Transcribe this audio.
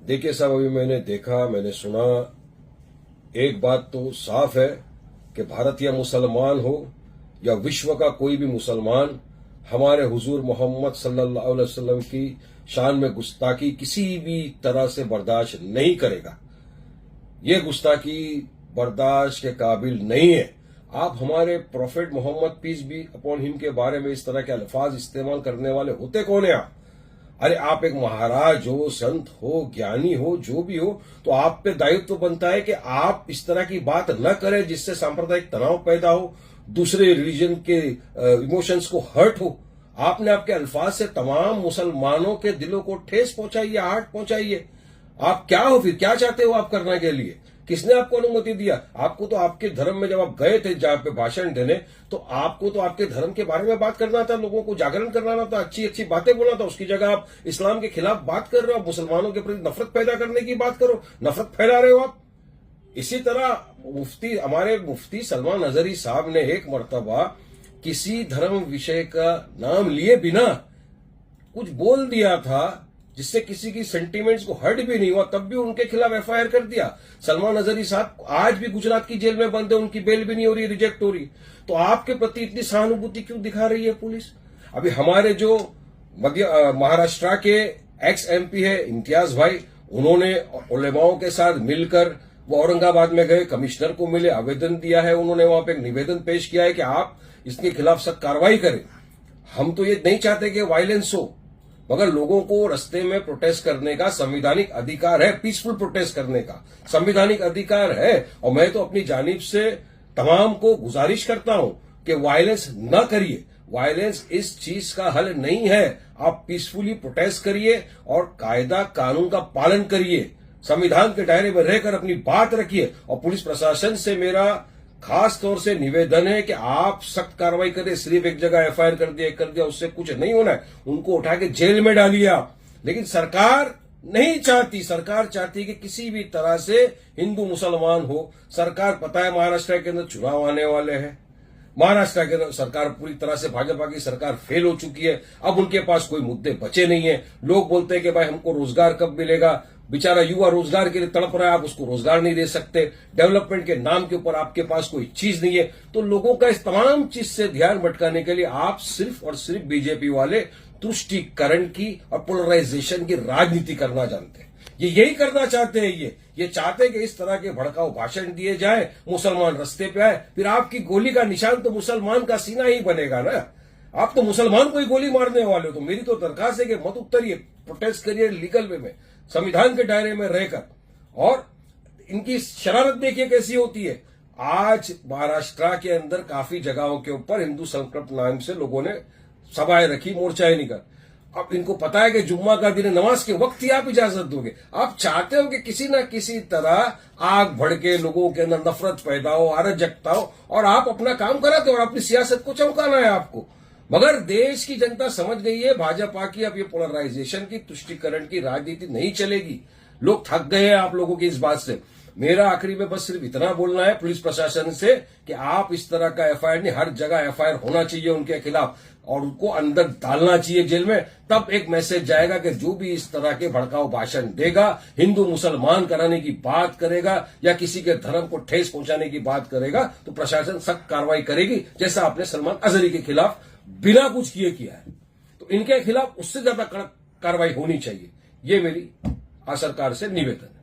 देखिए साहब, अभी मैंने देखा, मैंने सुना, एक बात तो साफ है कि भारतीय मुसलमान हो या विश्व का कोई भी मुसलमान हमारे हुजूर मोहम्मद सल्लल्लाहु अलैहि वसल्लम की शान में गुस्ताखी किसी भी तरह से बर्दाश्त नहीं करेगा। ये गुस्ताखी बर्दाश्त के काबिल नहीं है। आप हमारे prophet Muhammad peace be upon him के बारे में इस तरह के अल्फाज इस्तेमाल करने वाले होते कौन है आप? अरे आप एक महाराज हो, संत हो, ज्ञानी हो, जो भी हो, तो आप पे दायित्व तो बनता है कि आप इस तरह की बात न करें जिससे सांप्रदायिक तनाव पैदा हो, दूसरे रिलीजन के इमोशंस को हर्ट हो। आपने आपके अल्फाज से तमाम मुसलमानों के दिलों को ठेस पहुंचाई है, आहट पहुंचाई है। आप क्या हो फिर? क्या चाहते हो आप करने के लिए? किसने आपको अनुमति दिया? आपको तो आपके धर्म में जब आप गए थे जहां पे भाषण देने, तो आपको तो आपके धर्म के बारे में बात करना था, लोगों को जागरण करना था, अच्छी अच्छी बातें बोलना था। उसकी जगह आप इस्लाम के खिलाफ बात कर रहे हो, मुसलमानों के प्रति नफरत पैदा करने की बात करो, नफरत फैला रहे हो आप। इसी तरह हमारे मुफ्ती सलमान अजहरी साहब ने एक मर्तबा किसी धर्म विषय का नाम लिए बिना कुछ बोल दिया था जिससे किसी की सेंटीमेंट्स को हर्ट भी नहीं हुआ, तब भी उनके खिलाफ एफआईआर कर दिया। सलमान अजहरी साहब आज भी गुजरात की जेल में बंद है, उनकी बेल भी नहीं हो रही, रिजेक्ट हो रही। तो आपके प्रति इतनी सहानुभूति क्यों दिखा रही है पुलिस? अभी हमारे जो महाराष्ट्र के एक्स एमपी है इम्तियाज भाई, उन्होंने उलेमाओं के साथ मिलकर वो औरंगाबाद में गए, कमिश्नर को मिले, आवेदन दिया है। उन्होंने वहां पे एक निवेदन पेश किया है कि आप इसके खिलाफ सख्त कार्रवाई करें। हम तो ये नहीं चाहते कि वायलेंस हो, मगर लोगों को रास्ते में प्रोटेस्ट करने का संवैधानिक अधिकार है, पीसफुल प्रोटेस्ट करने का संवैधानिक अधिकार है। और मैं तो अपनी जानिब से तमाम को गुजारिश करता हूं कि वायलेंस न करिए। वायलेंस इस चीज का हल नहीं है। आप पीसफुली प्रोटेस्ट करिए और कायदा कानून का पालन करिए, संविधान के दायरे में रहकर अपनी बात रखिए। और पुलिस प्रशासन से मेरा खास तौर से निवेदन है कि आप सख्त कार्रवाई करें। सिर्फ एक जगह एफआईआर कर दिया उससे कुछ नहीं होना है, उनको उठा के जेल में डालिए आप। लेकिन सरकार नहीं चाहती, सरकार चाहती है कि किसी भी तरह से हिंदू मुसलमान हो। सरकार पता है महाराष्ट्र के अंदर चुनाव आने वाले हैं, महाराष्ट्र के अंदर सरकार पूरी तरह से भाजपा की सरकार फेल हो चुकी है। अब उनके पास कोई मुद्दे बचे नहीं है। लोग बोलते हैं कि भाई हमको रोजगार कब मिलेगा? बेचारा युवा रोजगार के लिए तड़प रहा है, आप उसको रोजगार नहीं दे सकते। डेवलपमेंट के नाम के ऊपर आपके पास कोई चीज नहीं है। तो लोगों का इस तमाम चीज से ध्यान भटकाने के लिए आप सिर्फ और सिर्फ बीजेपी वाले तुष्टीकरण की और पोलराइजेशन की राजनीति करना जानते हैं। ये यही करना चाहते हैं। ये चाहते हैं कि इस तरह के भड़काऊ भाषण दिए जाए, मुसलमान रस्ते पे आए, फिर आपकी गोली का निशान तो मुसलमान का सीना ही बनेगा ना। आप तो मुसलमान को ही गोली मारने वाले हो। तो मेरी तो दरखास्त है कि मत उतरिए, प्रोटेस्ट करिए लीगल वे में, संविधान के दायरे में रहकर। और इनकी शरारत देखिए कैसी होती है। आज महाराष्ट्र के अंदर काफी जगहों के ऊपर हिंदू संकल्प नाम से लोगों ने सभाएं रखी, मोर्चाएं निकल। अब इनको पता है कि जुम्मा का दिन, नमाज के वक्त ही आप इजाजत दोगे। आप चाहते हो कि किसी न किसी तरह आग भड़के, लोगों के अंदर नफरत पैदा हो, अराजकता हो, और आप अपना काम कराते हो और अपनी सियासत को चमकाना है आपको। मगर देश की जनता समझ गई है भाजपा की अब ये पोलराइजेशन की, तुष्टीकरण की राजनीति नहीं चलेगी। लोग थक गए हैं आप लोगों की इस बात से। मेरा आखिरी में बस सिर्फ इतना बोलना है पुलिस प्रशासन से कि आप इस तरह का एफआईआर नहीं, हर जगह एफआईआर होना चाहिए उनके खिलाफ और उनको अंदर डालना चाहिए जेल में। तब एक मैसेज जाएगा कि जो भी इस तरह के भड़काऊ भाषण देगा, हिंदू मुसलमान कराने की बात करेगा या किसी के धर्म को ठेस पहुंचाने की बात करेगा, तो प्रशासन सख्त कार्रवाई करेगी, जैसा आपने सलमान अजहरी के खिलाफ बिना कुछ किया है। तो इनके खिलाफ उससे ज्यादा कड़क कार्रवाई होनी चाहिए। ये मेरी सरकार से निवेदन है।